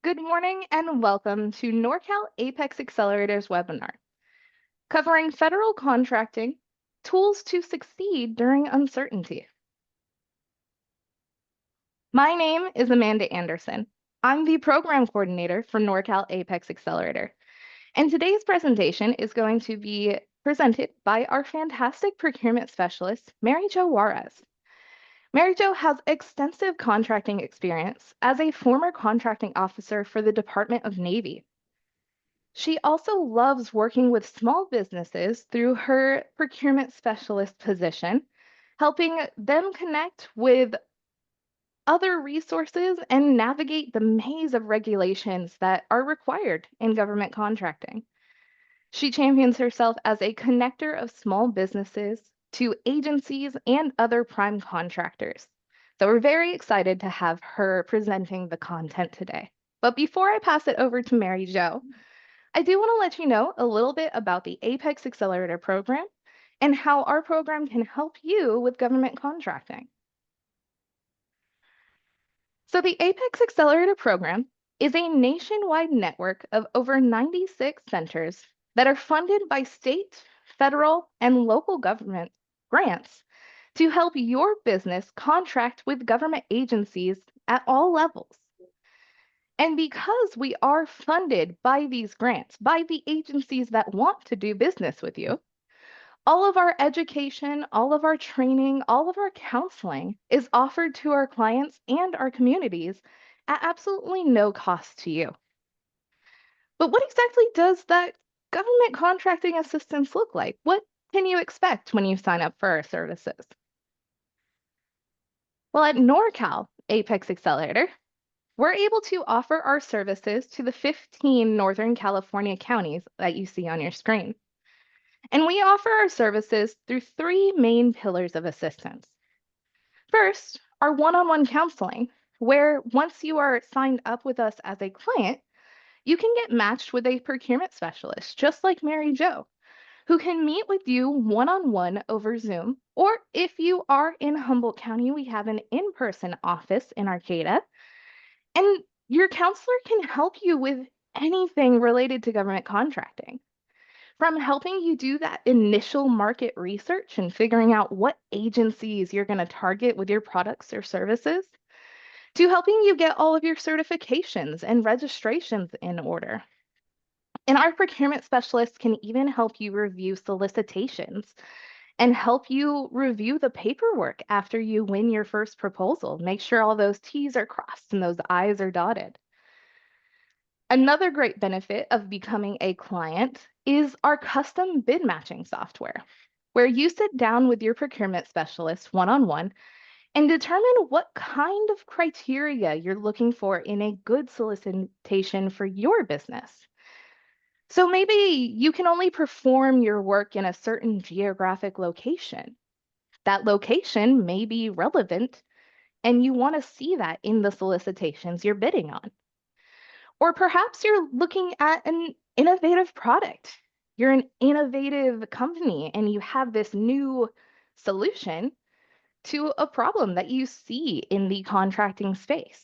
Good morning and welcome to Norcal APEX Accelerator's webinar, covering federal contracting, tools to succeed during uncertainty. My name is Amanda Anderson. I'm the program coordinator for Norcal APEX Accelerator, and today's presentation is going to be presented by our fantastic procurement specialist, Mary Jo Juarez. Mary Jo has extensive contracting experience as a former contracting officer for the Department of Navy. She also loves working with small businesses through her procurement specialist position, helping them connect with other resources and navigate the maze of regulations that are required in government contracting. She champions herself as a connector of small businesses to agencies and other prime contractors. So we're very excited to have her presenting the content today. But before I pass it over to Mary Jo, I do want to let you know a little bit about the APEX Accelerator program and how our program can help you with government contracting. So the APEX Accelerator program is a nationwide network of over 96 centers that are funded by state, federal, and local government grants to help your business contract with government agencies at all levels. And because we are funded by these grants, by the agencies that want to do business with you, all of our education, all of our training, all of our counseling is offered to our clients and our communities at absolutely no cost to you. But what exactly does that government contracting assistance look like? What can you expect when you sign up for our services? Well, at NorCal Apex Accelerator, we're able to offer our services to the 15 Northern California counties that you see on your screen. And we offer our services through three main pillars of assistance. First, our one-on-one counseling, where once you are signed up with us as a client, you can get matched with a procurement specialist, just like Mary Jo, who can meet with you one-on-one over Zoom. Or if you are in Humboldt County, we have an in-person office in Arcata. And your counselor can help you with anything related to government contracting, from helping you do that initial market research and figuring out what agencies you're going to target with your products or services, to helping you get all of your certifications and registrations in order. And our procurement specialists can even help you review solicitations and help you review the paperwork after you win your first proposal. Make sure all those T's are crossed and those I's are dotted. Another great benefit of becoming a client is our custom bid matching software, where you sit down with your procurement specialist one-on-one and determine what kind of criteria you're looking for in a good solicitation for your business. So maybe you can only perform your work in a certain geographic location. That location may be relevant, and you want to see that in the solicitations you're bidding on. Or perhaps you're looking at an innovative product. You're an innovative company and you have this new solution to a problem that you see in the contracting space.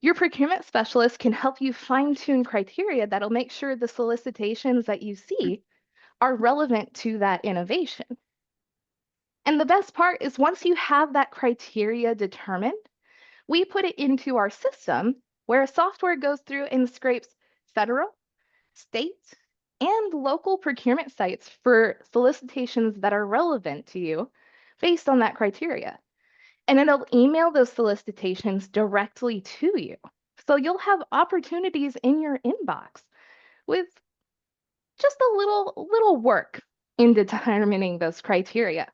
Your procurement specialist can help you fine-tune criteria that'll make sure the solicitations that you see are relevant to that innovation. And the best part is once you have that criteria determined, we put it into our system where software goes through and scrapes federal, state, and local procurement sites for solicitations that are relevant to you based on that criteria. And it'll email those solicitations directly to you. So you'll have opportunities in your inbox with just a little work in determining those criteria.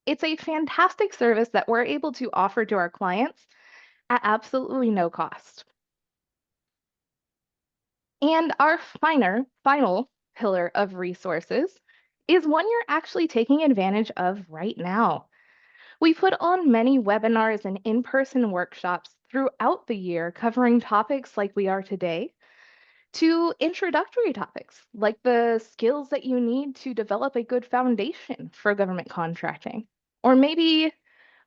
It's a fantastic service that we're able to offer to our clients at absolutely no cost. And our final pillar of resources is one you're actually taking advantage of right now. We put on many webinars and in-person workshops throughout the year covering topics like we are today, to introductory topics like the skills that you need to develop a good foundation for government contracting, or maybe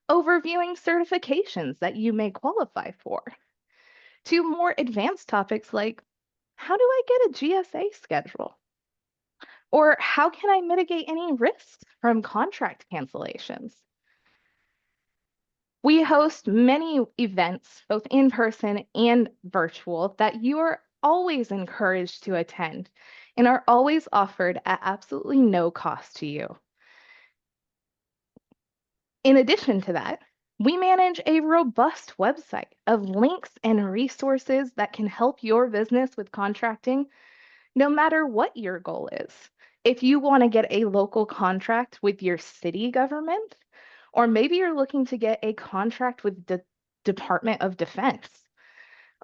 overviewing certifications that you may qualify for, to more advanced topics like how do I get a GSA schedule? Or how can I mitigate any risks from contract cancellations? We host many events, both in person and virtual, that you are always encouraged to attend and are always offered at absolutely no cost to you. In addition to that, we manage a robust website of links and resources that can help your business with contracting no matter what your goal is. If you want to get a local contract with your city government, or maybe you're looking to get a contract with the Department of Defense,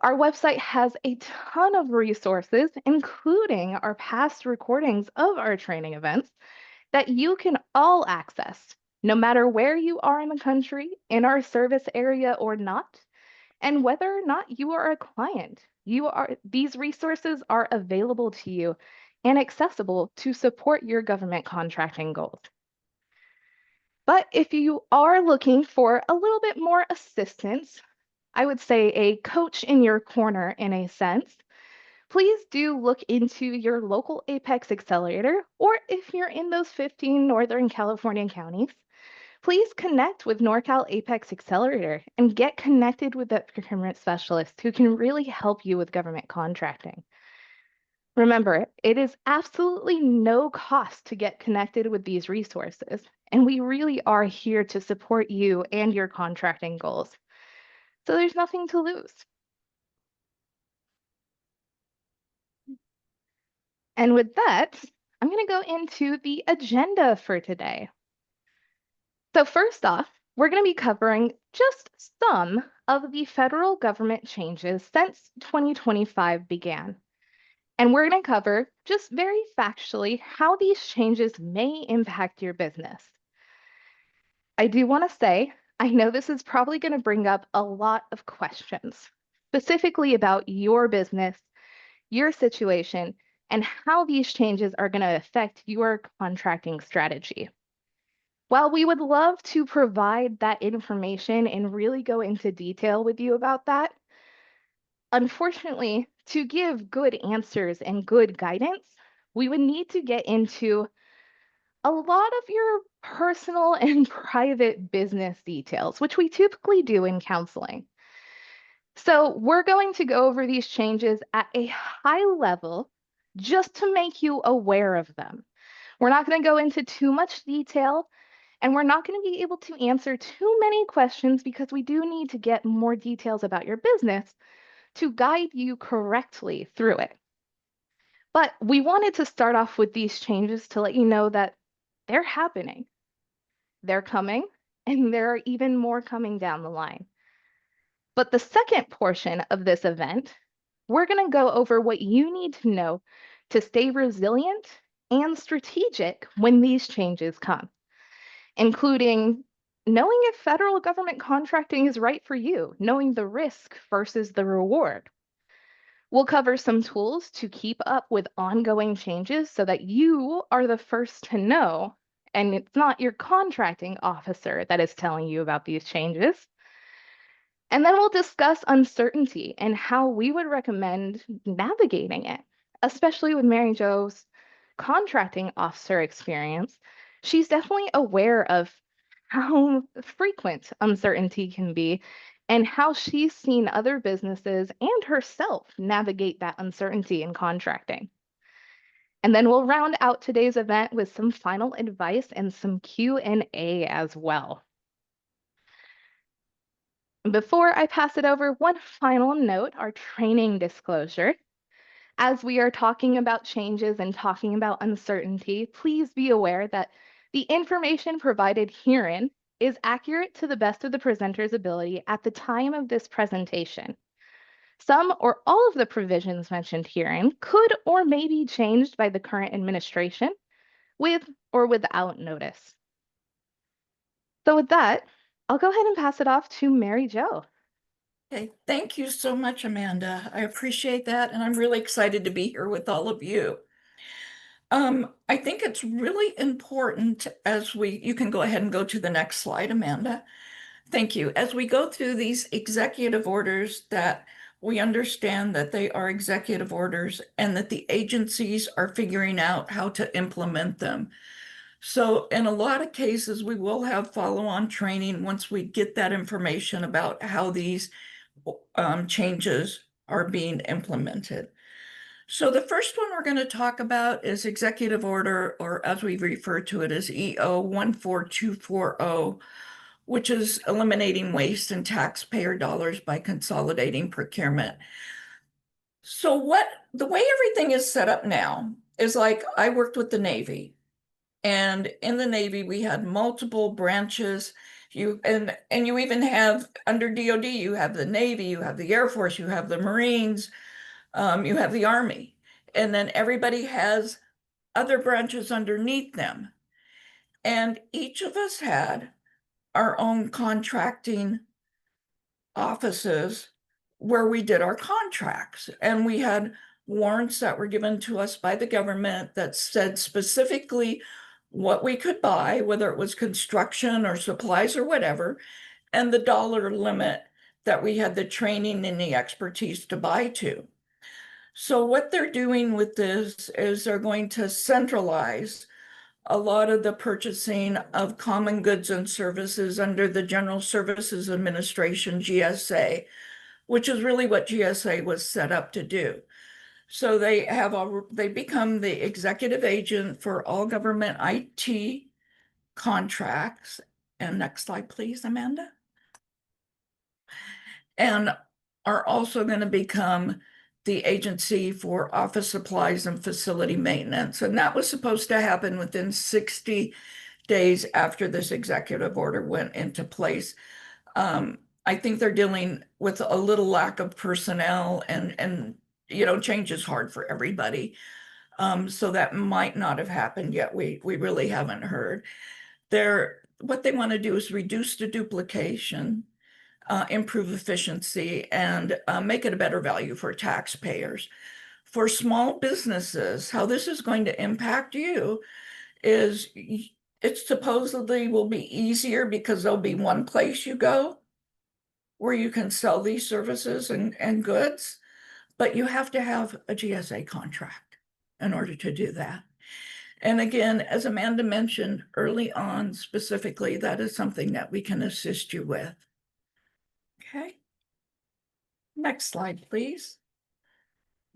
our website has a ton of resources, including our past recordings of our training events that you can all access, no matter where you are in the country, in our service area or not, and whether or not you are a client. These resources are available to you and accessible to support your government contracting goals. But if you are looking for a little bit more assistance, I would say a coach in your corner in a sense, please do look into your local APEX Accelerator, or if you're in those 15 Northern California counties, please connect with Norcal APEX Accelerator and get connected with that procurement specialist who can really help you with government contracting. Remember, it is absolutely no cost to get connected with these resources, and we really are here to support you and your contracting goals. So there's nothing to lose. And with that, I'm going to go into the agenda for today. So first off, we're going to be covering just some of the federal government changes since 2025 began. And we're going to cover just very factually how these changes may impact your business. I do want to say, I know this is probably going to bring up a lot of questions, specifically about your business, your situation, and how these changes are going to affect your contracting strategy. While we would love to provide that information and really go into detail with you about that, unfortunately, to give good answers and good guidance, we would need to get into a lot of your personal and private business details, which we typically do in counseling. So we're going to go over these changes at a high level just to make you aware of them. We're not going to go into too much detail, and we're not going to be able to answer too many questions because we do need to get more details about your business to guide you correctly through it. But we wanted to start off with these changes to let you know that they're happening, they're coming, and there are even more coming down the line. But the second portion of this event, we're going to go over what you need to know to stay resilient and strategic when these changes come, including knowing if federal government contracting is right for you, knowing the risk versus the reward. We'll cover some tools to keep up with ongoing changes so that you are the first to know, and it's not your contracting officer that is telling you about these changes. And then we'll discuss uncertainty and how we would recommend navigating it, especially with Mary Jo's contracting officer experience. She's definitely aware of how frequent uncertainty can be and how she's seen other businesses and herself navigate that uncertainty in contracting. And then we'll round out today's event with some final advice and some Q&A as well. Before I pass it over, one final note, our training disclosure. As we are talking about changes and talking about uncertainty, please be aware that the information provided herein is accurate to the best of the presenter's ability at the time of this presentation. Some or all of the provisions mentioned herein could or may be changed by the current administration with or without notice. So with that, I'll go ahead and pass it off to Mary Jo. Okay, thank you so much, Amanda. I appreciate that, and I'm really excited to be here with all of you. I think it's really important you can go ahead and go to the next slide, Amanda. Thank you. As we go through these executive orders that We understand that they are executive orders and that the agencies are figuring out how to implement them. So in a lot of cases, we will have follow-on training once we get that information about how these changes are being implemented. So the first one we're going to talk about is Executive Order, or as we refer to it as EO 14240, which is eliminating waste and taxpayer dollars by consolidating procurement. So the way everything is set up now is like I worked with the Navy, and in the Navy we had multiple branches. And you even have under DoD, you have the Navy, you have the Air Force, you have the Marines, you have the Army, and then everybody has other branches underneath them. And each of us had our own contracting offices where we did our contracts. And we had warrants that were given to us by the government that said specifically what we could buy, whether it was construction or supplies or whatever, and the dollar limit that we had the training and the expertise to buy to. So what they're doing with this is they're going to centralize a lot of the purchasing of common goods and services under the General Services Administration, GSA, which is really what GSA was set up to do. So they become the executive agent for all government IT contracts. And next slide, please, Amanda. And are also going to become the agency for office supplies and facility maintenance. And that was supposed to happen within 60 days after this executive order went into place. I think they're dealing with a little lack of personnel, and change is hard for everybody. So that might not have happened yet. We really haven't heard. What they want to do is reduce the duplication, improve efficiency, and make it a better value for taxpayers. For small businesses, how this is going to impact you is it supposedly will be easier because there'll be one place you go where you can sell these services and goods, but you have to have a GSA contract in order to do that. And again, as Amanda mentioned early on, specifically, that is something that we can assist you with. Okay. Next slide, please.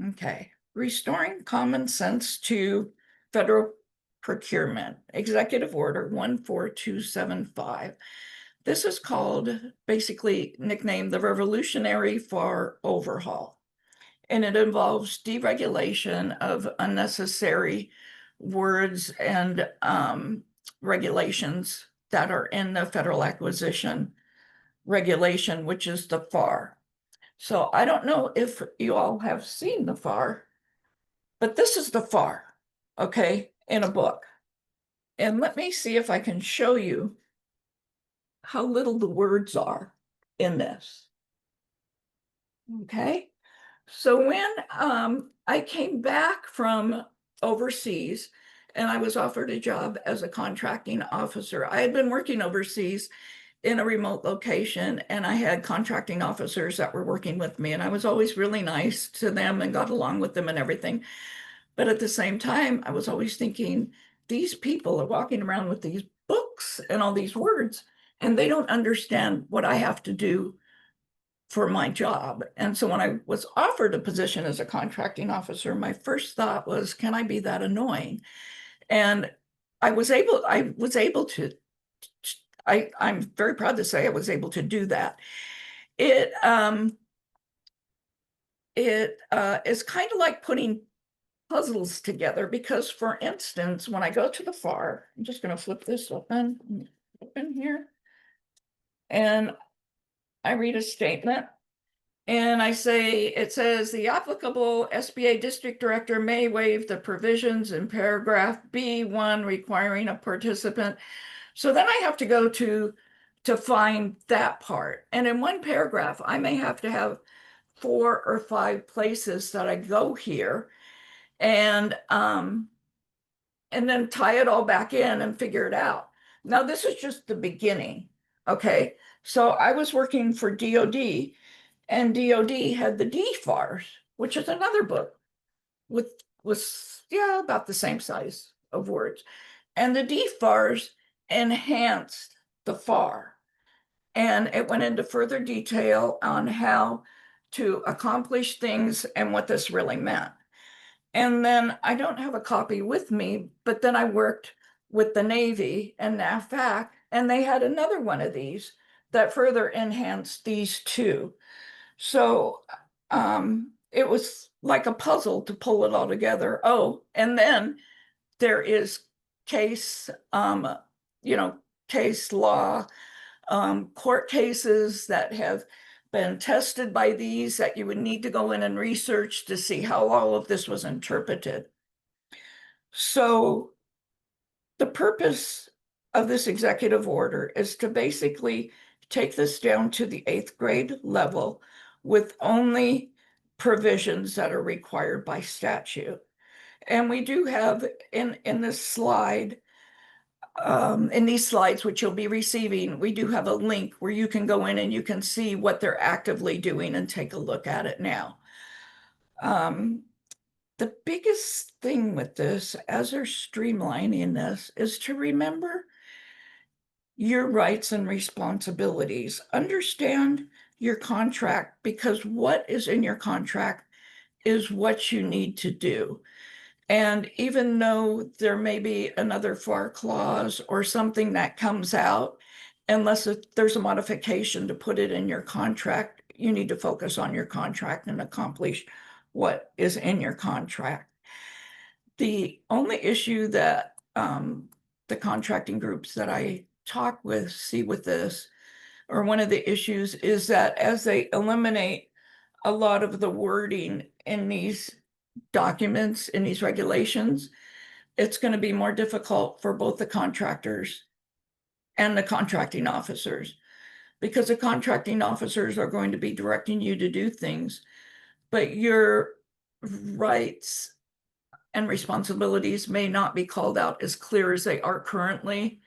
Okay. Restoring common sense to federal procurement, Executive Order 14275. This is called, basically nicknamed, the Revolutionary FAR Overhaul. And it involves deregulation of unnecessary words and regulations that are in the Federal Acquisition Regulation, which is the FAR. So I don't know if you all have seen the FAR, but this is the FAR, okay, in a book. And let me see if I can show you how little the words are in this. Okay, so when I came back from overseas and I was offered a job as a contracting officer, I had been working overseas in a remote location, and I had contracting officers that were working with me, and I was always really nice to them and got along with them and everything. But at the same time, I was always thinking, these people are walking around with these books and all these words, and they don't understand what I have to do for my job. And so when I was offered a position as a contracting officer, my first thought was, can I be that annoying? And I'm very proud to say I was able to do that. It is kind of like putting puzzles together, because, for instance, when I go to the FAR, I'm just going to flip this open here, and I read a statement, and it says the applicable SBA district director may waive the provisions in paragraph B1 requiring a participant. So then I have to go to find that part. And in one paragraph, I may have to have 4 or 5 places that I go here, and then tie it all back in and figure it out. Now, this is just the beginning. Okay. So I was working for DoD, And DOD had the DFARS, which is another book with yeah, about the same size of words. And the DFARS enhanced the FAR. And it went into further detail on how to accomplish things and what this really meant. And then I don't have a copy with me, but then I worked with the Navy and NAVFAC, and they had another one of these that further enhanced these two. So it was like a puzzle to pull it all together. Oh, and then there is case, case law, court cases that have been tested by these that you would need to go in and research to see how all of this was interpreted. So the purpose of this executive order is to basically take this down to the 8th grade level with only provisions that are required by statute. And we do have in this slide, in these slides, which you'll be receiving, we do have a link where you can go in and you can see what they're actively doing and take a look at it now. The biggest thing with this, as they're streamlining this, is to remember your rights and responsibilities. Understand your contract, because what is in your contract is what you need to do. And even though there may be another FAR clause or something that comes out, unless there's a modification to put it in your contract, you need to focus on your contract and accomplish what is in your contract. The only issue that the contracting groups that I talk with see with this, or one of the issues, is that as they eliminate a lot of the wording in these documents, in these regulations, it's going to be more difficult for both the contractors and the contracting officers, because the contracting officers are going to be directing you to do things, but your rights and responsibilities may not be called out as clear as they are currently.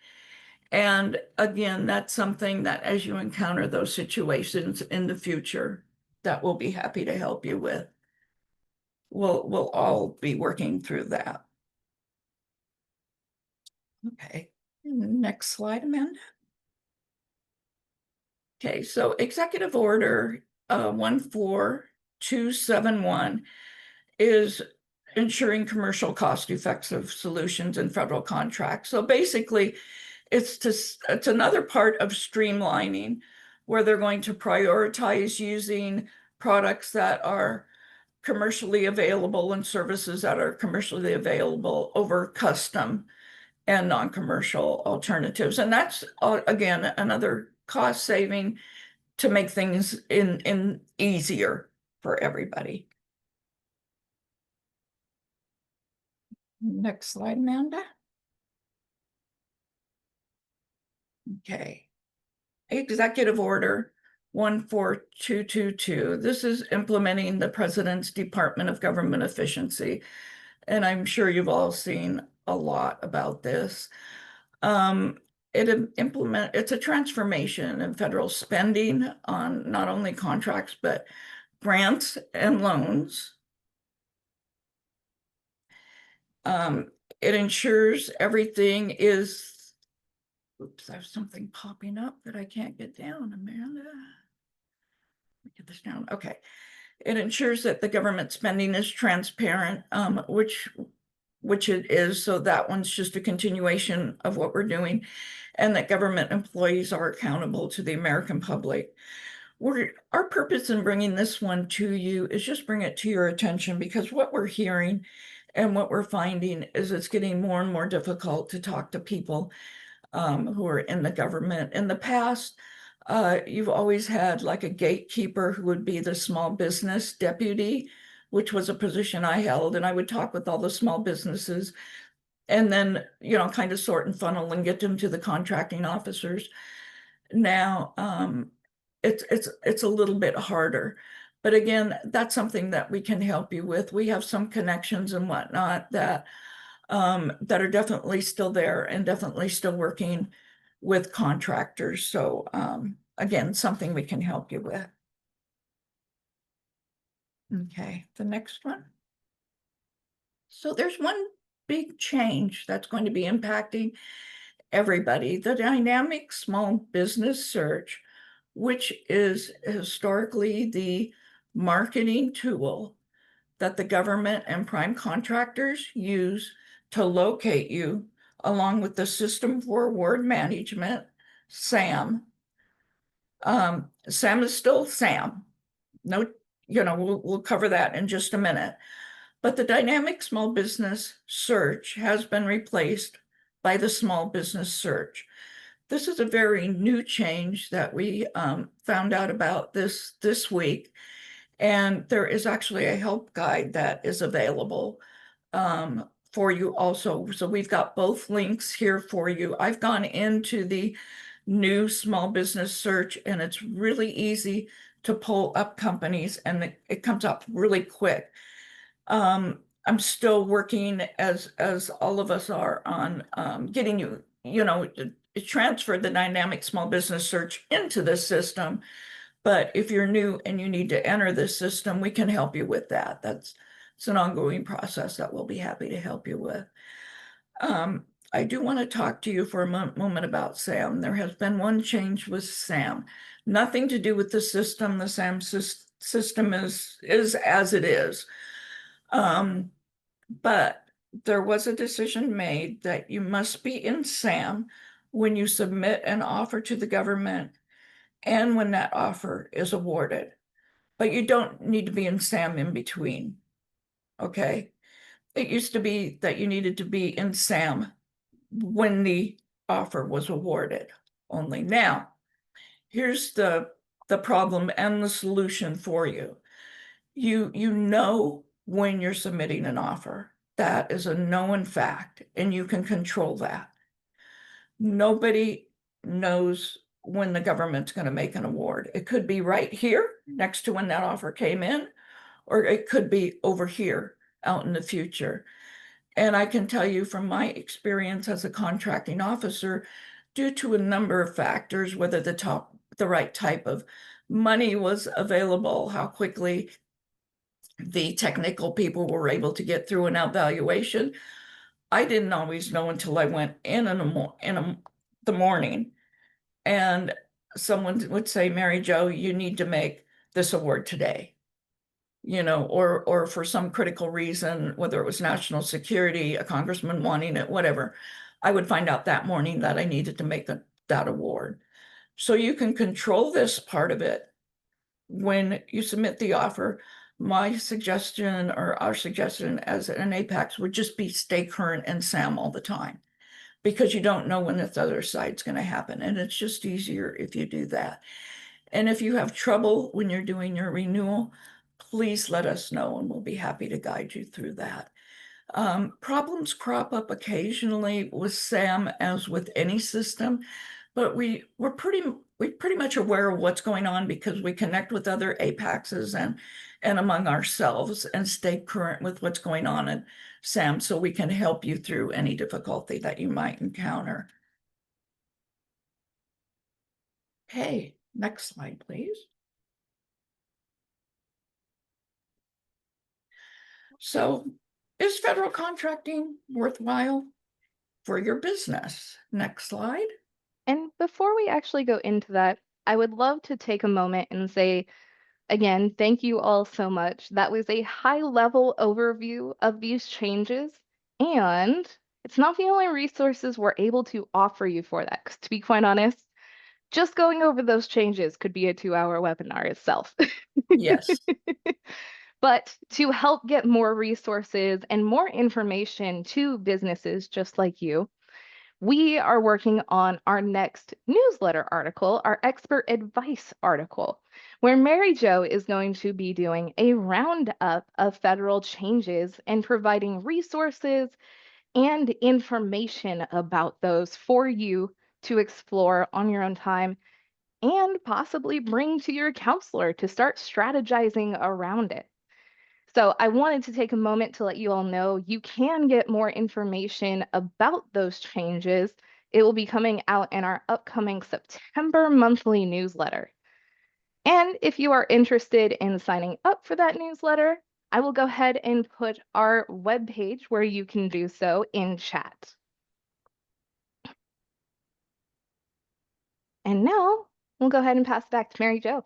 And again, that's something that as you encounter those situations in the future, that we'll be happy to help you with. We'll all be working through that. Okay, next slide, Amanda. Okay, so Executive Order 14271 is ensuring commercial cost-effective solutions in federal contracts. So basically, it's another part of streamlining, where they're going to prioritize using products that are commercially available and services that are commercially available over custom and non-commercial alternatives. And that's, again, another cost saving to make things in easier for everybody. Next slide, Amanda. Okay. Executive Order 14222. This is implementing the President's Department of Government Efficiency. And I'm sure you've all seen a lot about this. It's a transformation in federal spending on not only contracts, but grants and loans. It ensures everything is, oops, there's something popping up that I can't get down, Amanda. Get this down. Okay. It ensures that the government spending is transparent, which it is. So that one's just a continuation of what we're doing, and that government employees are accountable to the American public. Our purpose in bringing this one to you is just bring it to your attention, because what we're hearing and what we're finding is it's getting more and more difficult to talk to people who are in the government. In the past, you've always had like a gatekeeper who would be the small business deputy, which was a position I held, and I would talk with all the small businesses and then, kind of sort and funnel and get them to the contracting officers. Now, it's a little bit harder, but again, that's something that we can help you with. We have some connections and whatnot that are definitely still there and definitely still working with contractors. So again, something we can help you with. Okay, the next one. So there's one big change that's going to be impacting everybody. The dynamic small business search, which is historically the marketing tool that the government and prime contractors use to locate you, along with the System for Award Management, SAM. SAM is still SAM. No, we'll cover that in just a minute. But the dynamic small business search has been replaced by the small business search. This is a very new change that we found out about this week. And there is actually a help guide that is available for you also. So we've got both links here for you. I've gone into the new small business search, and it's really easy to pull up companies, and it comes up really quick. I'm still working, as all of us are, on getting to transfer the dynamic small business search into the system. But if you're new and you need to enter this system, we can help you with that. It's an ongoing process that we'll be happy to help you with. I do want to talk to you for a moment about SAM. There has been one change with SAM, nothing to do with the system. The SAM system is as it is. But there was a decision made that you must be in SAM when you submit an offer to the government and when that offer is awarded. But you don't need to be in SAM in between. Okay. It used to be that you needed to be in SAM when the offer was awarded only. Now, here's the problem and the solution for you. You know when you're submitting an offer. That is a known fact, and you can control that. Nobody knows when the government's going to make an award. It could be right here next to when that offer came in, or it could be over here out in the future. And I can tell you from my experience as a contracting officer, due to a number of factors, whether the right type of money was available, how quickly the technical people were able to get through an evaluation, I didn't always know until I went in the morning, and someone would say, Mary Jo, you need to make this award today. Or for some critical reason, whether it was national security, a congressman wanting it, whatever, I would find out that morning that I needed to make that award. So you can control this part of it when you submit the offer. My suggestion, or our suggestion as an APEX, would just be stay current and SAM all the time, because you don't know when this other side's going to happen. And it's just easier if you do that. And if you have trouble when you're doing your renewal, please let us know and we'll be happy to guide you through that. Problems crop up occasionally with SAM, as with any system, but we're pretty much aware of what's going on because we connect with other APEXs and among ourselves and stay current with what's going on in SAM, so we can help you through any difficulty that you might encounter. Okay, next slide, please. So, is federal contracting worthwhile for your business? Next slide. And before we actually go into that, I would love to take a moment and say, again, thank you all so much. That was a high-level overview of these changes, and it's not the only resources we're able to offer you for that. Because to be quite honest, just going over those changes could be a 2-hour webinar itself. Yes. But to help get more resources and more information to businesses just like you, we are working on our next newsletter article, our expert advice article, where Mary Jo is going to be doing a roundup of federal changes and providing resources and information about those for you to explore on your own time and possibly bring to your counselor to start strategizing around it. So I wanted to take a moment to let you all know you can get more information about those changes. It will be coming out in our upcoming September monthly newsletter. And if you are interested in signing up for that newsletter, I will go ahead and put our webpage where you can do so in chat. And now we'll go ahead and pass it back to Mary Jo.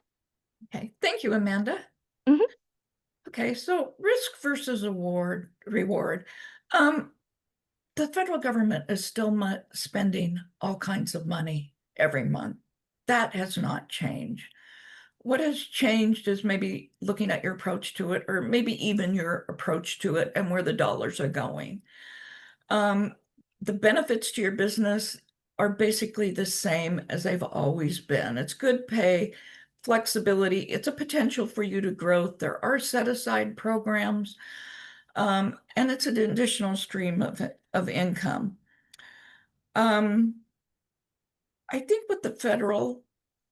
Okay, thank you, Amanda. Mhm. Okay, so risk versus reward. The federal government is still spending all kinds of money every month. That has not changed. What has changed is maybe looking at your approach to it, or maybe even your approach to it and where the dollars are going. Um, the benefits to your business are basically the same as they've always been. It's good pay, flexibility. It's a potential for you to grow. There are set aside programs, and it's an additional stream of income. Um, I think with the federal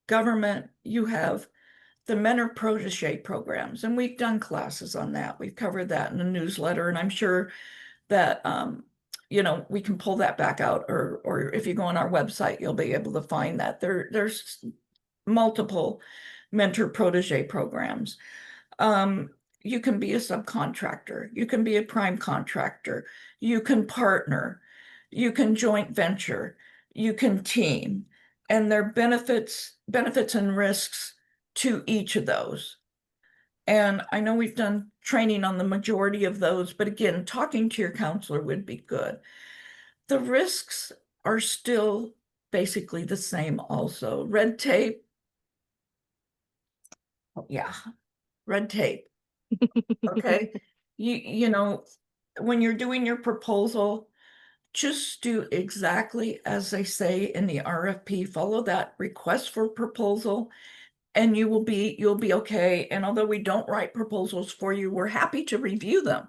government, you have the mentor protege programs, and we've done classes on that. We've covered that in the newsletter, and I'm sure that we can pull that back out, or if you go on our website, you'll be able to find that there's multiple mentor protege programs. Um, you can be a subcontractor, you can be a prime contractor, you can partner, you can joint venture, you can team, and there are benefits and risks to each of those. And I know we've done training on the majority of those, but again, talking to your counselor would be good. The risks are still basically the same also. Red tape, yeah, red tape. Okay. When you're doing your proposal, just do exactly as they say in the RFP, follow that request for proposal, and you'll be okay. And although we don't write proposals for you, we're happy to review them.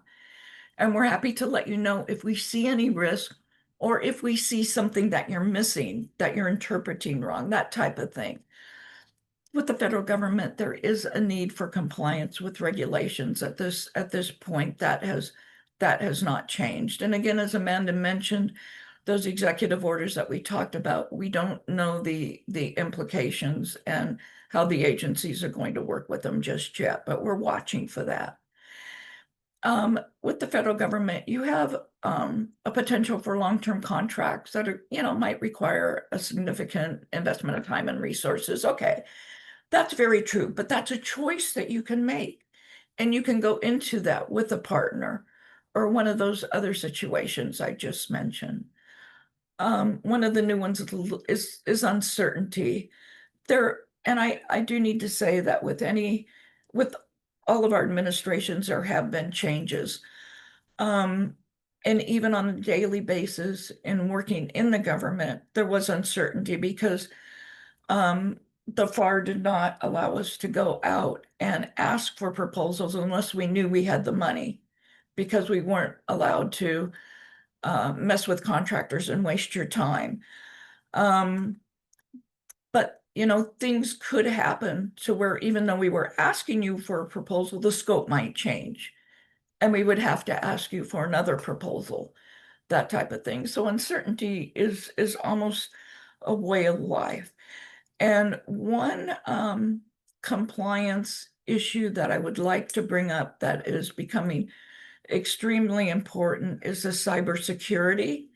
And we're happy to let you know if we see any risk or if we see something that you're missing, that you're interpreting wrong, that type of thing. With the federal government, there is a need for compliance with regulations at this point that has not changed. And again, as Amanda mentioned, those executive orders that we talked about, we don't know the implications and how the agencies are going to work with them just yet, but we're watching for that. With the federal government, you have a potential for long-term contracts that might require a significant investment of time and resources. Okay, that's very true, but that's a choice that you can make. And you can go into that with a partner or one of those other situations I just mentioned. One of the new ones is uncertainty. And I do need to say that with all of our administrations, there have been changes. Um, and even on a daily basis in working in the government, there was uncertainty because the FAR did not allow us to go out and ask for proposals unless we knew we had the money, because we weren't allowed to mess with contractors and waste your time. But things could happen to where even though we were asking you for a proposal, the scope might change, and we would have to ask you for another proposal, that type of thing. So uncertainty is almost a way of life. And one compliance issue that I would like to bring up that is becoming extremely important is the cybersecurity,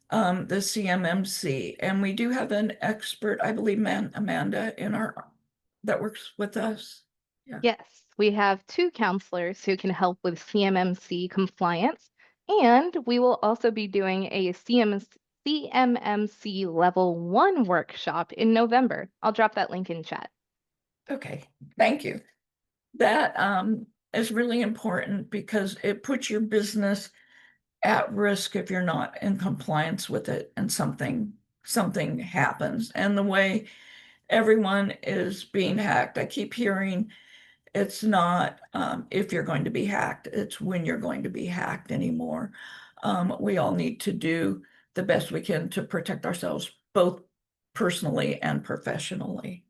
the CMMC. And we do have an expert, I believe, Amanda, that works with us. Yeah. Yes, we have two counselors who can help with CMMC compliance, and we will also be doing a CMMC Level 1 workshop in November. I'll drop that link in chat. Okay, thank you. That is really important because it puts your business at risk if you're not in compliance with it and something happens. And the way everyone is being hacked, I keep hearing it's not if you're going to be hacked, it's when you're going to be hacked anymore. We all need to do the best we can to protect ourselves, both personally and professionally.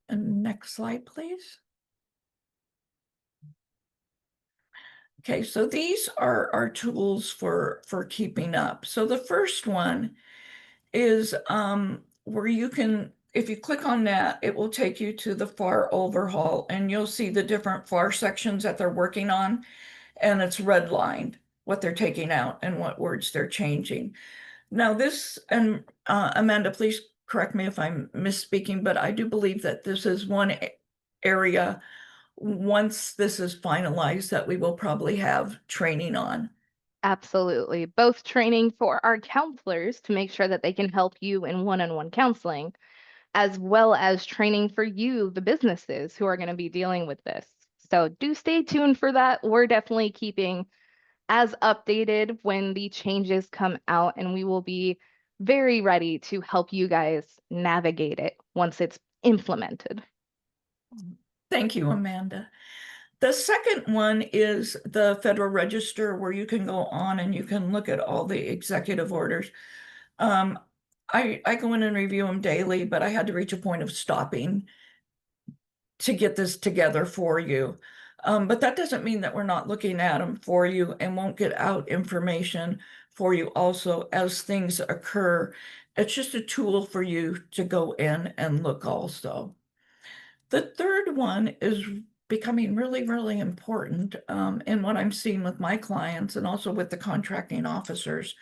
And next slide, please. Okay, so these are our tools for keeping up. So the first one is where you can if you click on that, it will take you to the FAR overhaul, and you'll see the different FAR sections that they're working on, and it's redlined what they're taking out and what words they're changing. Now this, and Amanda, please correct me if I'm misspeaking, but I do believe that this is one area, once this is finalized, that we will probably have training on. Absolutely. Both training for our counselors to make sure that they can help you in one-on-one counseling, as well as training for you, the businesses who are going to be dealing with this. So do stay tuned for that. We're definitely keeping as updated when the changes come out, and we will be very ready to help you guys navigate it once it's implemented. Thank you, Amanda. The second one is the Federal Register, where you can go on and you can look at all the executive orders. Um, I go in and review them daily, but I had to reach a point of stopping to get this together for you. But that doesn't mean that we're not looking at them for you and won't get out information for you also as things occur. It's just a tool for you to go in and look also. The third one is becoming really, really important in what I'm seeing with my clients and also with the contracting officers.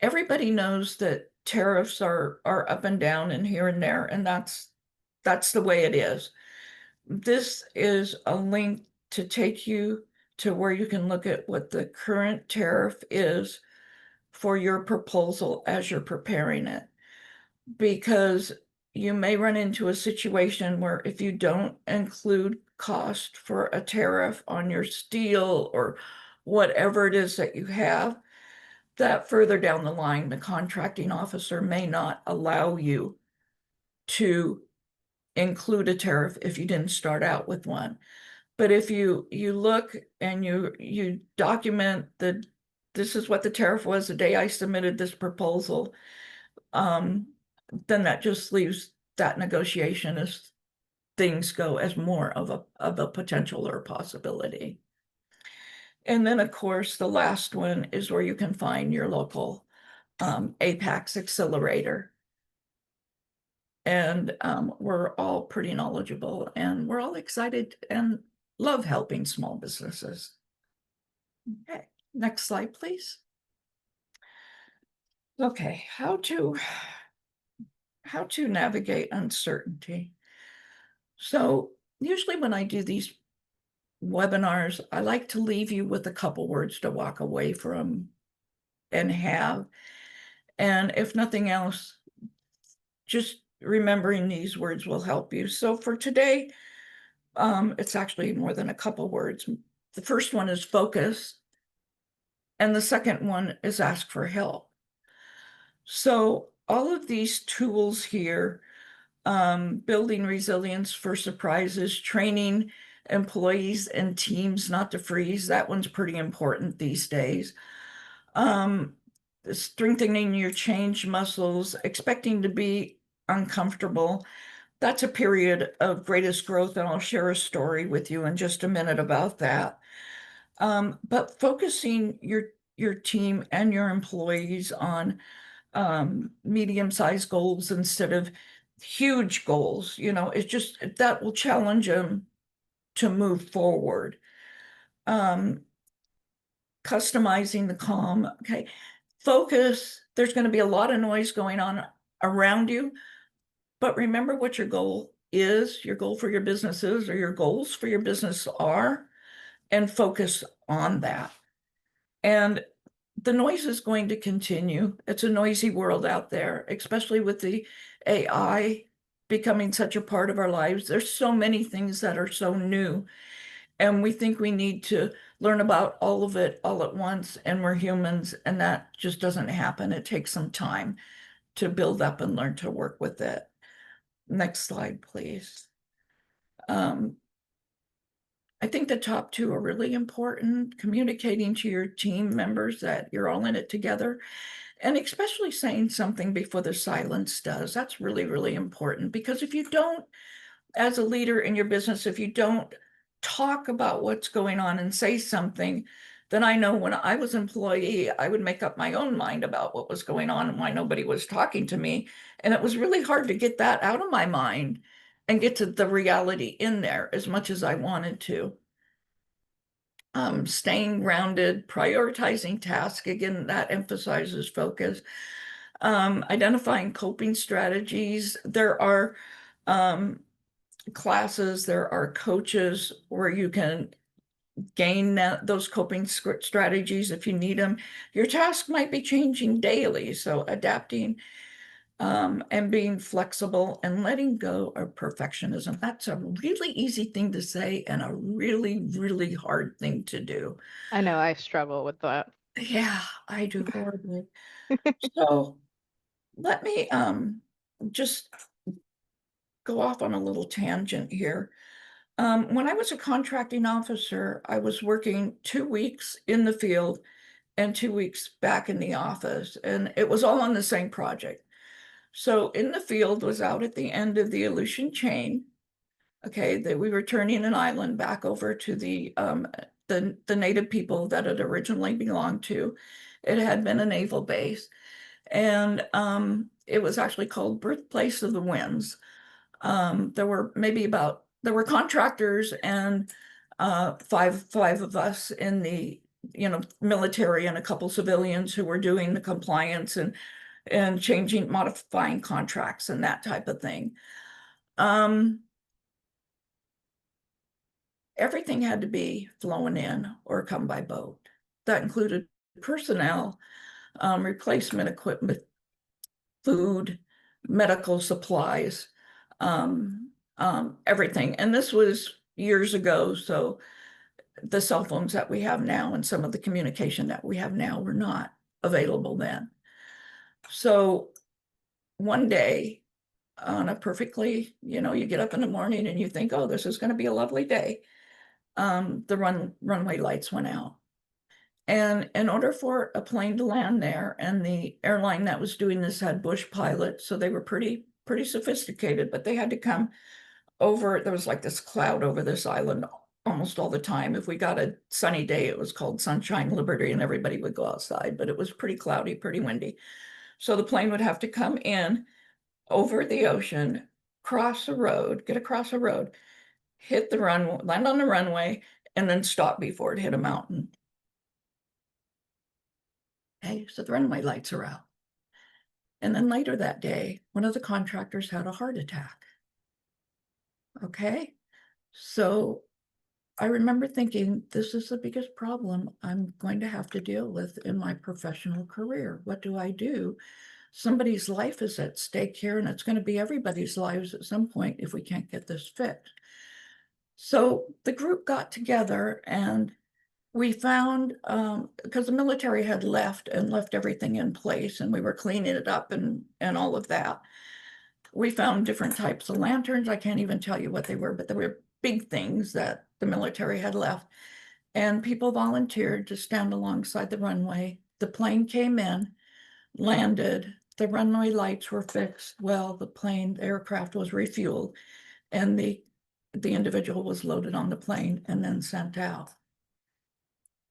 Everybody knows that tariffs are up and down and here and there, and that's the way it is. This is a link to take you to where you can look at what the current tariff is for your proposal as you're preparing it. Because you may run into a situation where if you don't include cost for a tariff on your steel or whatever it is that you have, that further down the line, the contracting officer may not allow you to include a tariff if you didn't start out with one. But if you look and you document that this is what the tariff was the day I submitted this proposal, then that just leaves that negotiation as things go as more of a potential or a possibility. And then, of course, the last one is where you can find your local APEX Accelerator. And we're all pretty knowledgeable and we're all excited and love helping small businesses. Okay, next slide, please. Okay, how to navigate uncertainty. So usually when I do these webinars, I like to leave you with a couple words to walk away from and have. And if nothing else, just remembering these words will help you. So for today, it's actually more than a couple words. The first one is focus, and the second one is ask for help. So all of these tools here, building resilience for surprises, training employees and teams not to freeze. That one's pretty important these days. Strengthening your change muscles, expecting to be uncomfortable. That's a period of greatest growth, and I'll share a story with you in just a minute about that. But focusing your team and your employees on medium-sized goals instead of huge goals, it's just that will challenge them to move forward. Customizing the calm. Okay, focus. There's going to be a lot of noise going on around you, but remember what your goal is, your goal for your business is, or your goals for your business are, and focus on that. And the noise is going to continue. It's a noisy world out there, especially with the AI becoming such a part of our lives. There's so many things that are so new, and we think we need to learn about all of it all at once, and we're humans, and that just doesn't happen. It takes some time to build up and learn to work with it. Next slide, please. I think the top two are really important, communicating to your team members that you're all in it together, and especially saying something before the silence does. That's really, really important, because if you don't, as a leader in your business, if you don't talk about what's going on and say something, then I know when I was employee, I would make up my own mind about what was going on and why nobody was talking to me. And it was really hard to get that out of my mind and get to the reality in there as much as I wanted to. Staying grounded, prioritizing tasks, again, that emphasizes focus. Identifying coping strategies. There are classes, there are coaches where you can gain those coping strategies if you need them. Your task might be changing daily, so adapting and being flexible and letting go of perfectionism. That's a really easy thing to say and a really, really hard thing to do. I know I struggle with that. Yeah, I do horribly. So let me just go off on a little tangent here. When I was a contracting officer, I was working 2 weeks in the field and 2 weeks back in the office, and it was all on the same project. So in the field was out at the end of the Aleutian chain. Okay, that we were turning an island back over to the native people that it originally belonged to. It had been a naval base, and it was actually called Birthplace of the Winds. There were contractors and five of us in the military and a couple civilians who were doing the compliance and changing, modifying contracts and that type of thing. Everything had to be flown in or come by boat. That included personnel, replacement equipment, food, medical supplies, everything. And this was years ago, so the cell phones that we have now and some of the communication that we have now were not available then. So one day, on a perfectly, you get up in the morning and you think, oh, this is going to be a lovely day. The runway lights went out. And in order for a plane to land there, and the airline that was doing this had bush pilots, so they were pretty sophisticated, but they had to come over. There was like this cloud over this island almost all the time. If we got a sunny day, it was called Sunshine Liberty, and everybody would go outside, but it was pretty cloudy, pretty windy. So the plane would have to come in over the ocean, cross a road, get across a road, hit the runway, land on the runway, and then stop before it hit a mountain. Okay, so the runway lights are out. And then later that day, one of the contractors had a heart attack. Okay, so I remember thinking, this is the biggest problem I'm going to have to deal with in my professional career. What do I do? Somebody's life is at stake here, and it's going to be everybody's lives at some point if we can't get this fixed. So the group got together and we found, because the military had left and left everything in place and we were cleaning it up and all of that. We found different types of lanterns. I can't even tell you what they were, but they were big things that the military had left. And people volunteered to stand alongside the runway. The plane came in, landed, the runway lights were fixed. Well, the aircraft was refueled, and the individual was loaded on the plane and then sent out.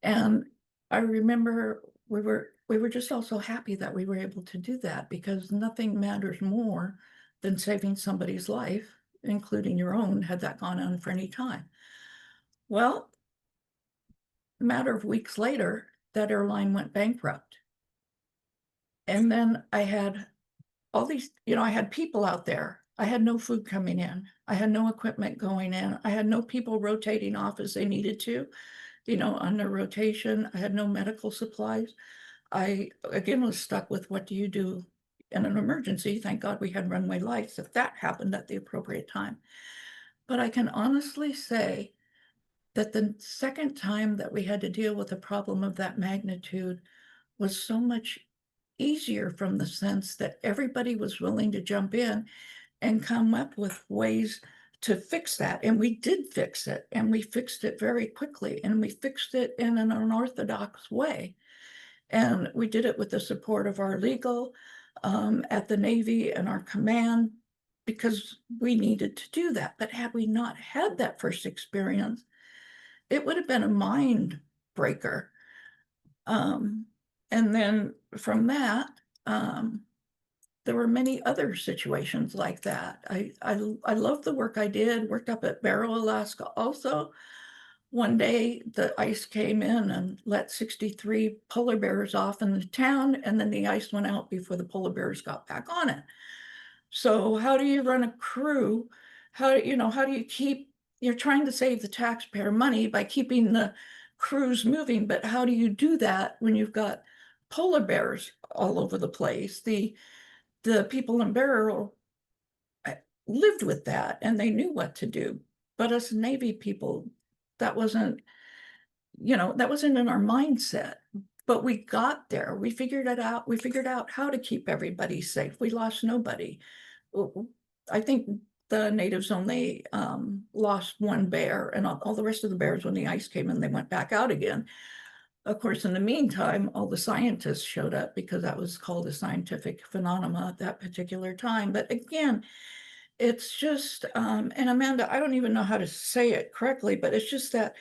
And I remember we were just also happy that we were able to do that, because nothing matters more than saving somebody's life, including your own, had that gone on for any time. Well, a matter of weeks later, that airline went bankrupt. And then I had all these, I had people out there. I had no food coming in. I had no equipment going in. I had no people rotating off as they needed to, on their rotation. I had no medical supplies. I, again, was stuck with, what do you do in an emergency? Thank God we had runway lights if that happened at the appropriate time. But I can honestly say that the second time that we had to deal with a problem of that magnitude was so much easier, from the sense that everybody was willing to jump in and come up with ways to fix that. And we did fix it, and we fixed it very quickly, and we fixed it in an unorthodox way. And we did it with the support of our legal at the Navy and our command, because we needed to do that. But had we not had that first experience, it would have been a mind breaker. Um, and then from that, um, there were many other situations like that. I love the work I did, worked up at Barrow, Alaska also. One day the ice came in and let 63 polar bears off in the town, and then the ice went out before the polar bears got back on it. So how do you run a crew? How do you keep, you're trying to save the taxpayer money by keeping the crews moving, but how do you do that when you've got polar bears all over the place? The people in Barrow lived with that and they knew what to do. But us Navy people, that wasn't, that wasn't in our mindset. But we got there. We figured it out. We figured out how to keep everybody safe. We lost nobody. I think the natives only lost one bear, and all the rest of the bears, when the ice came in, they went back out again. Of course, in the meantime, all the scientists showed up because that was called a scientific phenomena at that particular time. But again, it's just, and Amanda, I don't even know how to say it correctly, but it's just that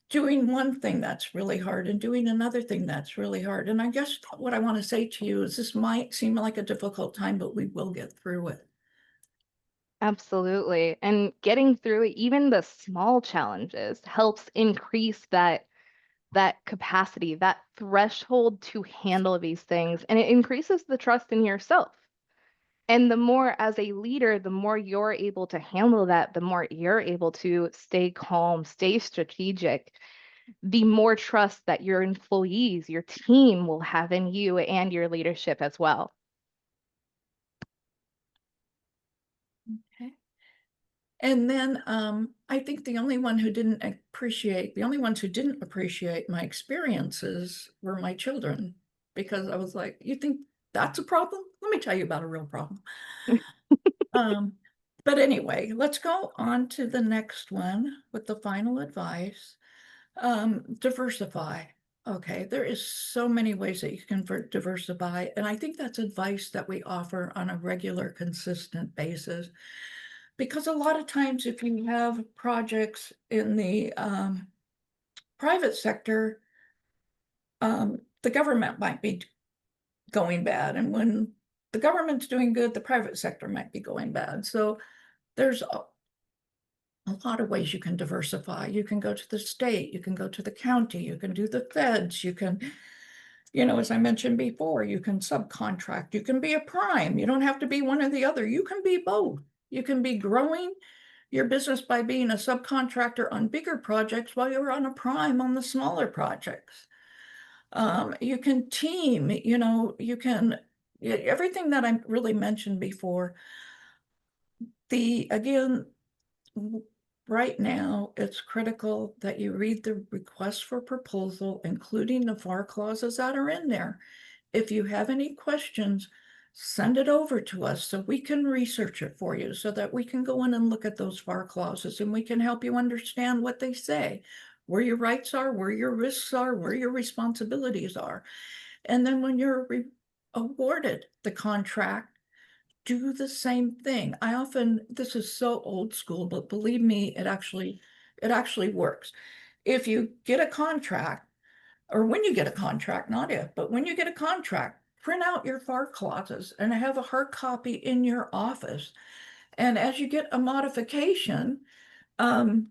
doing one thing that's really hard and doing another thing that's really hard. And I guess what I want to say to you is this might seem like a difficult time, but we will get through it. Absolutely. And getting through it, even the small challenges, helps increase that capacity, that threshold to handle these things, and it increases the trust in yourself. And the more, as a leader, the more you're able to handle that, the more you're able to stay calm, stay strategic, the more trust that your employees, your team will have in you and your leadership as well. Okay. And then I think the only ones who didn't appreciate my experiences were my children, because I was like, you think that's a problem? Let me tell you about a real problem. Um, but anyway, let's go on to the next one with the final advice. Diversify. Okay, there is so many ways that you can diversify, and I think that's advice that we offer on a regular, consistent basis. Because a lot of times, if you have projects in the private sector, the government might be going bad, and when the government's doing good, the private sector might be going bad. So there's a lot of ways you can diversify. You can go to the state, you can go to the county, you can do the feds, you can, as I mentioned before, you can subcontract, you can be a prime. You don't have to be one or the other. You can be both. You can be growing your business by being a subcontractor on bigger projects while you're on a prime on the smaller projects. You can team, you can, everything that I really mentioned before. Again, right now, it's critical that you read the request for proposal, including the FAR clauses that are in there. If you have any questions, send it over to us so we can research it for you, so that we can go in and look at those FAR clauses and we can help you understand what they say, where your rights are, where your risks are, where your responsibilities are. And then when you're awarded the contract, do the same thing. This is so old school, but believe me, it actually works. If you get a contract, or when you get a contract, not if, but when you get a contract, print out your FAR clauses and have a hard copy in your office. And as you get a modification, um,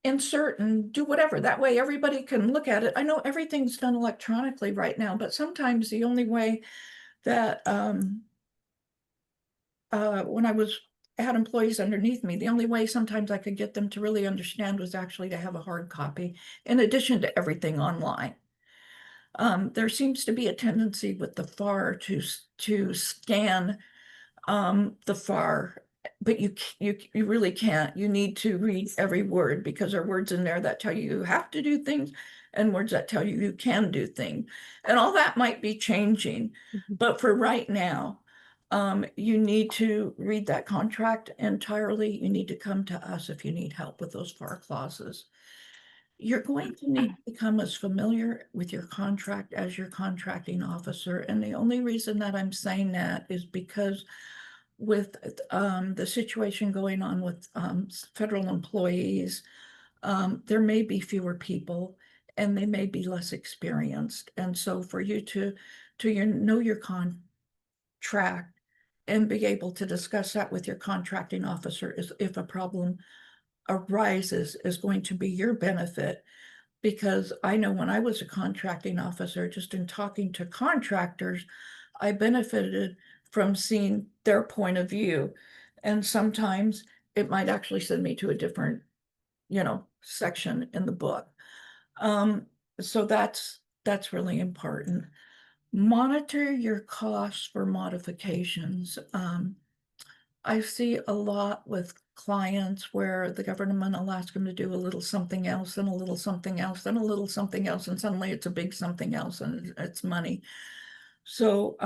insert and do whatever. That way everybody can look at it. I know everything's done electronically right now, but sometimes the only way that when I had employees underneath me, the only way sometimes I could get them to really understand was actually to have a hard copy, in addition to everything online. There seems to be a tendency with the FAR to scan the FAR, but you really can't. You need to read every word, because there are words in there that tell you you have to do things and words that tell you you can do things. And all that might be changing. But for right now, you need to read that contract entirely. You need to come to us if you need help with those FAR clauses. You're going to need to become as familiar with your contract as your contracting officer. And the only reason that I'm saying that is because with the situation going on with federal employees, there may be fewer people. and they may be less experienced. And so for you to know your contract and be able to discuss that with your contracting officer is if a problem arises is going to be your benefit. Because I know when I was a contracting officer, just in talking to contractors, I benefited from seeing their point of view. And sometimes it might actually send me to a different, section in the book. Um, so that's really important. Monitor your costs for modifications. I see a lot with clients where the government will ask them to do a little something else and a little something else and a little something else, and suddenly it's a big something else and it's money. So,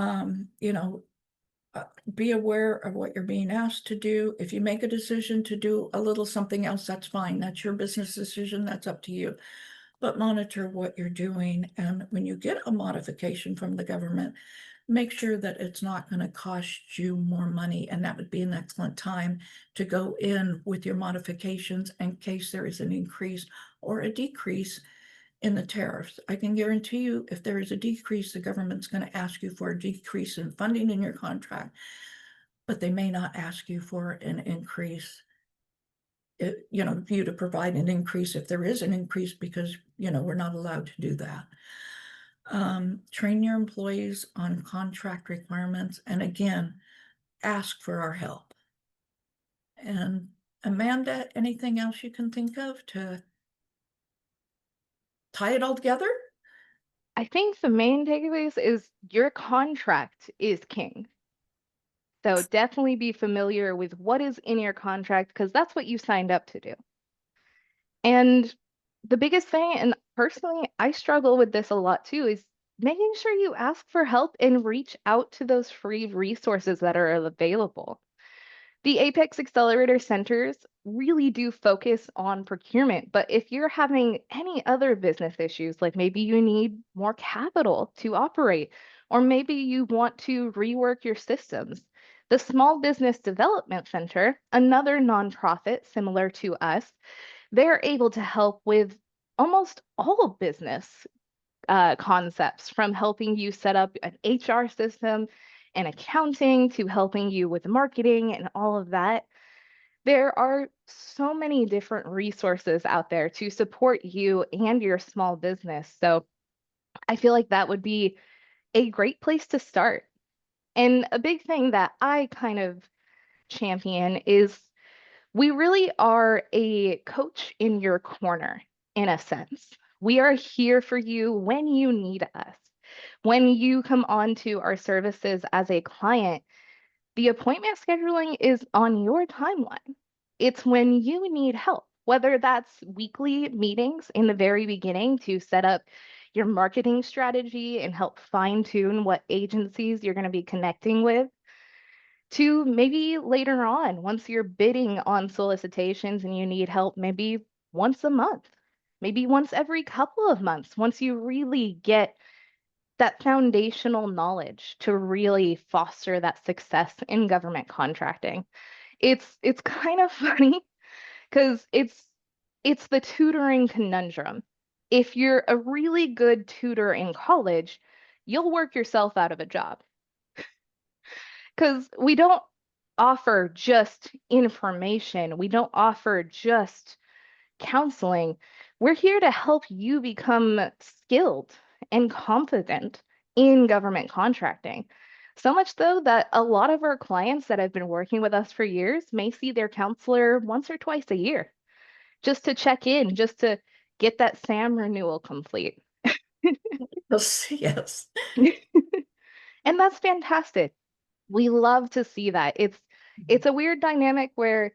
be aware of what you're being asked to do. If you make a decision to do a little something else, that's fine. That's your business decision. That's up to you. But monitor what you're doing. And when you get a modification from the government, make sure that it's not going to cost you more money. And that would be an excellent time to go in with your modifications in case there is an increase or a decrease in the tariffs. I can guarantee you, if there is a decrease, the government's going to ask you for a decrease in funding in your contract, but they may not ask you for an increase. You to provide an increase if there is an increase, because we're not allowed to do that. Train your employees on contract requirements, and again, ask for our help. And Amanda, anything else you can think of to tie it all together? I think the main takeaways is your contract is king. So definitely be familiar with what is in your contract because that's what you signed up to do. And the biggest thing, and personally, I struggle with this a lot too, is making sure you ask for help and reach out to those free resources that are available. The Apex Accelerator centers really do focus on procurement, but if you're having any other business issues, like maybe you need more capital to operate, or maybe you want to rework your systems, the Small Business Development Center, another nonprofit similar to us, they're able to help with almost all business concepts, from helping you set up an HR system and accounting to helping you with marketing and all of that. There are so many different resources out there to support you and your small business. So I feel like that would be a great place to start. And a big thing that I kind of champion is we really are a coach in your corner, in a sense. We are here for you when you need us. When you come on to our services as a client, the appointment scheduling is on your timeline. It's when you need help, whether that's weekly meetings in the very beginning to set up your marketing strategy and help fine tune what agencies you're going to be connecting with, to maybe later on, once you're bidding on solicitations and you need help, maybe once a month, maybe once every couple of months, once you really get that foundational knowledge to really foster that success in government contracting. It's kind of funny because it's the tutoring conundrum. If you're a really good tutor in college, you'll work yourself out of a job because we don't offer just information. We don't offer just counseling. We're here to help you become skilled and confident in government contracting. So much so that a lot of our clients that have been working with us for years may see their counselor once or twice a year just to check in, just to get that SAM renewal complete. Yes, yes. And that's fantastic. We love to see that. It's a weird dynamic where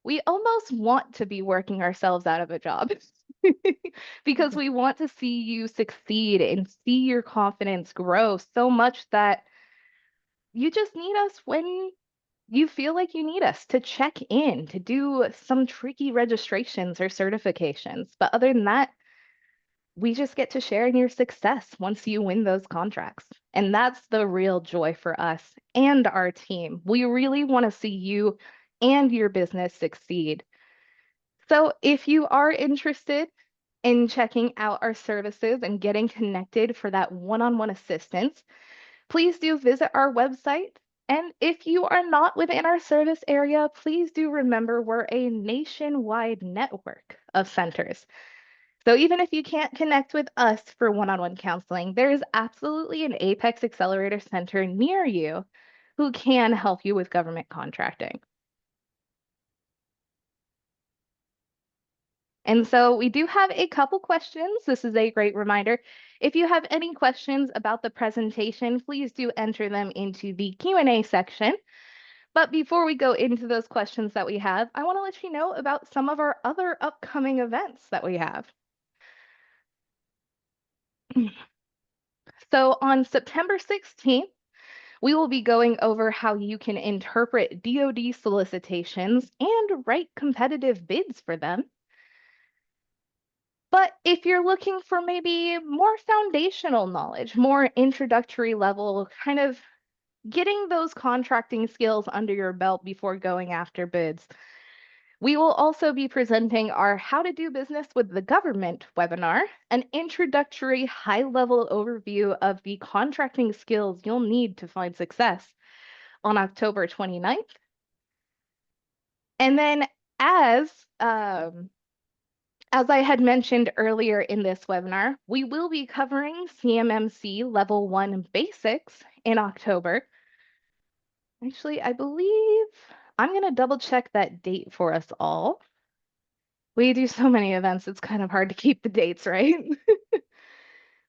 we almost want to be working ourselves out of a job because we want to see you succeed and see your confidence grow so much that you just need us when you feel like you need us to check in, to do some tricky registrations or certifications. But other than that, we just get to share in your success once you win those contracts. And that's the real joy for us and our team. We really want to see you and your business succeed. So if you are interested, in checking out our services and getting connected for that one-on-one assistance, please do visit our website. And if you are not within our service area, please do remember we're a nationwide network of centers. So even if you can't connect with us for one-on-one counseling, there is absolutely an Apex Accelerator Center near you who can help you with government contracting. And so we do have a couple questions. This is a great reminder. If you have any questions about the presentation, please do enter them into the Q&A section. But before we go into those questions that we have, I want to let you know about some of our other upcoming events that we have. So on September 16th, we will be going over how you can interpret DoD solicitations and write competitive bids for them. But if you're looking for maybe more foundational knowledge, more introductory level, kind of getting those contracting skills under your belt before going after bids, we will also be presenting our How to Do Business with the Government webinar, an introductory high-level overview of the contracting skills you'll need to find success on October 29th. And then as I had mentioned earlier in this webinar, we will be covering CMMC Level 1 Basics in October. Actually, I believe I'm going to double check that date for us all. We do so many events, it's kind of hard to keep the dates, right?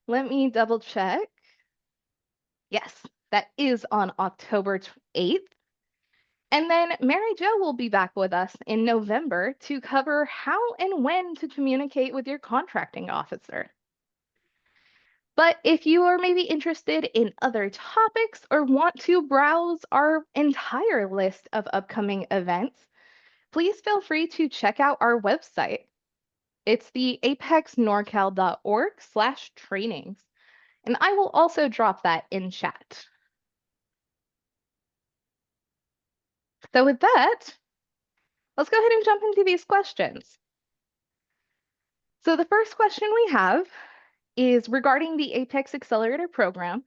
Let me double check. Yes, that is on October 8th. And then Mary Jo will be back with us in November to cover how and when to communicate with your contracting officer. But if you are maybe interested in other topics or want to browse our entire list of upcoming events, please feel free to check out our website. It's the apexnorcal.org/trainings. And I will also drop that in chat. So with that, let's go ahead and jump into these questions. So the first question we have is regarding the Apex Accelerator program.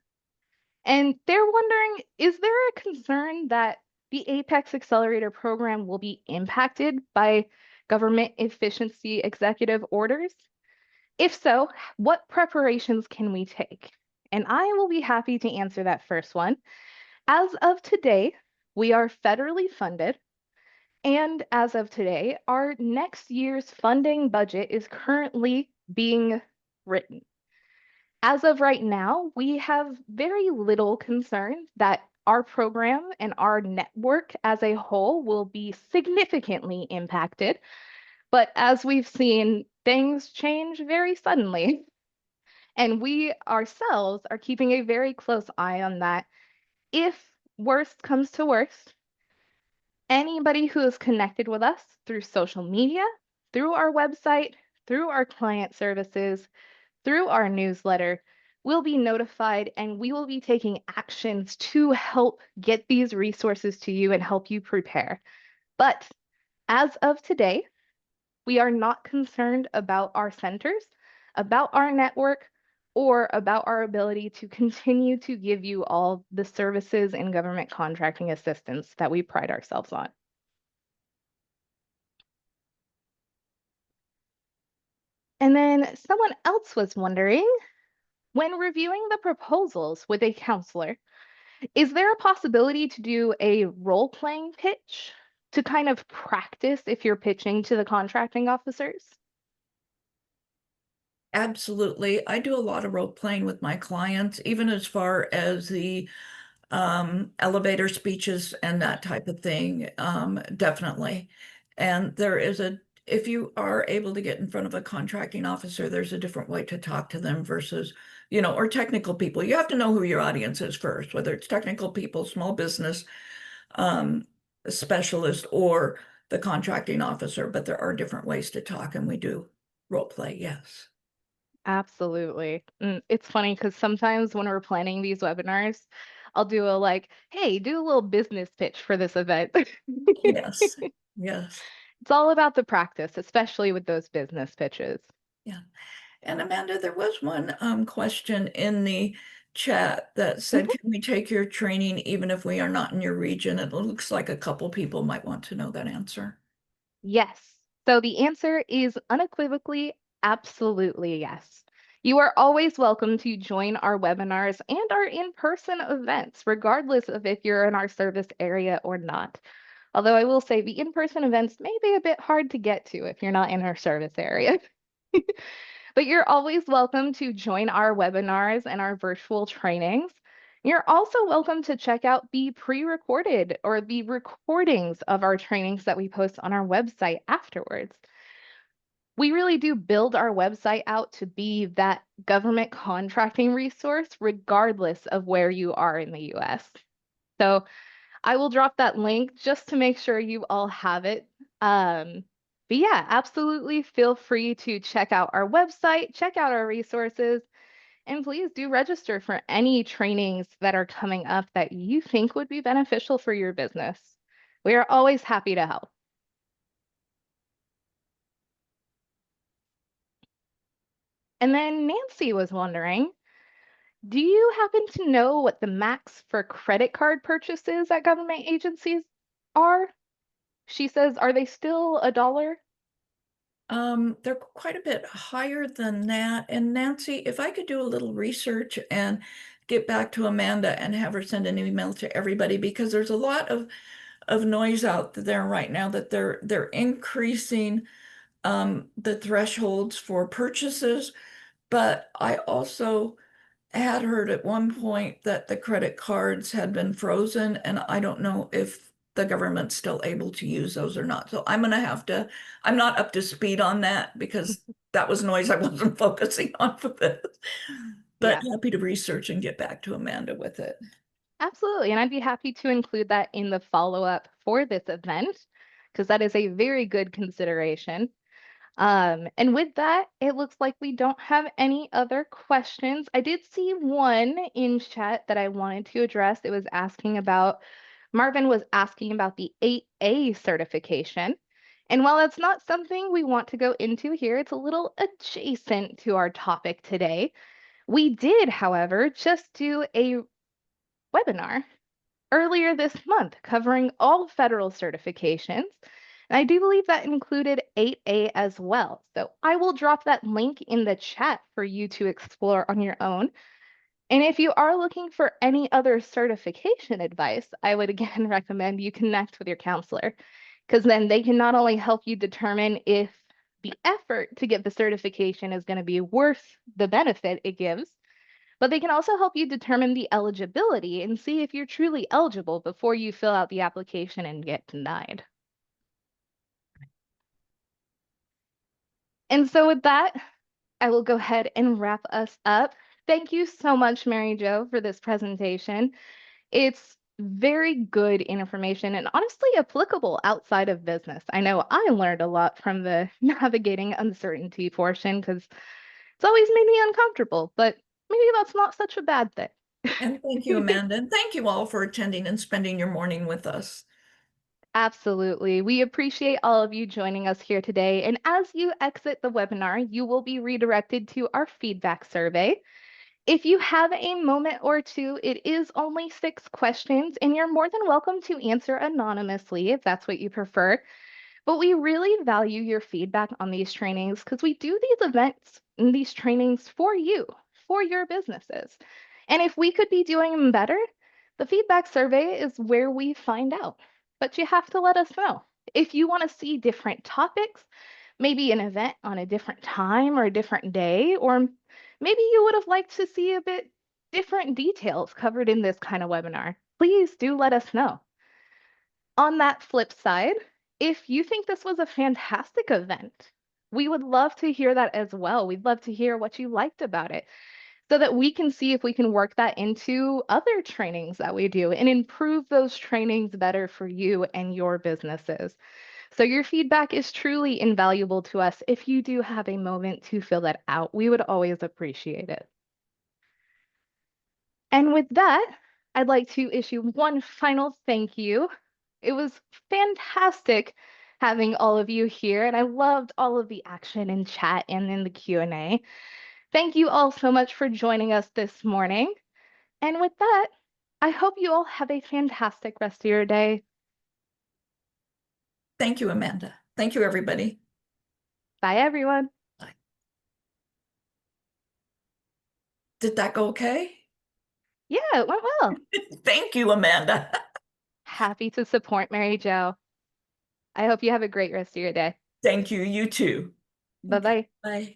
And they're wondering, is there a concern that the Apex Accelerator program will be impacted by government efficiency executive orders? If so, what preparations can we take? And I will be happy to answer that first one. As of today, we are federally funded. And as of today, our next year's funding budget is currently being written. As of right now, we have very little concern that our program and our network as a whole will be significantly impacted. But as we've seen, things change very suddenly. And we ourselves are keeping a very close eye on that. If worst comes to worst, anybody who is connected with us through social media, through our website, through our client services, through our newsletter, will be notified and we will be taking actions to help get these resources to you and help you prepare. But as of today, we are not concerned about our centers, about our network, or about our ability to continue to give you all the services and government contracting assistance that we pride ourselves on. And then someone else was wondering, when reviewing the proposals with a counselor, is there a possibility to do a role-playing pitch to kind of practice if you're pitching to the contracting officers? Absolutely. I do a lot of role playing with my clients, even as far as the elevator speeches and that type of thing. Definitely. And if you are able to get in front of a contracting officer, there's a different way to talk to them versus, or technical people. You have to know who your audience is first, whether it's technical people, small business, specialist, or the contracting officer. But there are different ways to talk, and we do role play, yes. Absolutely. It's funny because sometimes when we're planning these webinars, I'll do a like, hey, do a little business pitch for this event. Yes, yes. It's all about the practice, especially with those business pitches. Yeah. And Amanda, there was one question in the chat that said, Mhm. can we take your training even if we are not in your region? It looks like a couple people might want to know that answer. Yes. So the answer is unequivocally absolutely yes. You are always welcome to join our webinars and our in-person events, regardless of if you're in our service area or not. Although I will say the in-person events may be a bit hard to get to if you're not in our service area. But you're always welcome to join our webinars and our virtual trainings. You're also welcome to check out the pre-recorded or the recordings of our trainings that we post on our website afterwards. We really do build our website out to be that government contracting resource, regardless of where you are in the US. So I will drop that link just to make sure you all have it. Um, but yeah, absolutely feel free to check out our website, check out our resources, and please do register for any trainings that are coming up that you think would be beneficial for your business. We are always happy to help. And then Nancy was wondering, do you happen to know what the max for credit card purchases at government agencies are? She says, are they still $1? They're quite a bit higher than that. And Nancy, if I could do a little research and get back to Amanda and have her send an email to everybody, because there's a lot of noise out there right now that they're increasing the thresholds for purchases. But I also had heard at one point that the credit cards had been frozen, and I don't know if the government's still able to use those or not. So I'm not up to speed on that because that was noise I wasn't focusing on for this. But Yeah. happy to research and get back to Amanda with it. Absolutely. And I'd be happy to include that in the follow-up for this event, because that is a very good consideration. And with that, it looks like we don't have any other questions. I did see one in chat that I wanted to address. It was asking about, Marvin was asking about the 8A certification. And while that's not something we want to go into here, it's a little adjacent to our topic today. We did, however, just do a webinar earlier this month covering all federal certifications. And I do believe that included 8A as well. So I will drop that link in the chat for you to explore on your own. And if you are looking for any other certification advice, I would again recommend you connect with your counselor, because then they can not only help you determine if the effort to get the certification is going to be worth the benefit it gives, but they can also help you determine the eligibility and see if you're truly eligible before you fill out the application and get denied. And so with that, I will go ahead and wrap us up. Thank you so much, Mary Jo, for this presentation. It's very good information and honestly applicable outside of business. I know I learned a lot from the navigating uncertainty portion because it's always made me uncomfortable, but maybe that's not such a bad thing. And thank you, Amanda. And thank you all for attending and spending your morning with us. Absolutely. We appreciate all of you joining us here today. And as you exit the webinar, you will be redirected to our feedback survey. If you have a moment or two, it is only 6 questions, and you're more than welcome to answer anonymously if that's what you prefer. But we really value your feedback on these trainings because we do these events and these trainings for you, for your businesses. And if we could be doing them better, the feedback survey is where we find out. But you have to let us know. If you want to see different topics, maybe an event on a different time or a different day, or maybe you would have liked to see a bit different details covered in this kind of webinar, please do let us know. On that flip side, if you think this was a fantastic event, we would love to hear that as well. We'd love to hear what you liked about it so that we can see if we can work that into other trainings that we do and improve those trainings better for you and your businesses. So your feedback is truly invaluable to us. If you do have a moment to fill that out, we would always appreciate it. And with that, I'd like to issue one final thank you. It was fantastic having all of you here, and I loved all of the action in chat and in the Q&A. Thank you all so much for joining us this morning. And with that, I hope you all have a fantastic rest of your day. Thank you, Amanda. Thank you, everybody. Bye, everyone. Bye. Did that go okay? Yeah, it went well. Thank you, Amanda. Happy to support Mary Jo. I hope you have a great rest of your day. Thank you. You too. Okay. Bye-bye. Bye.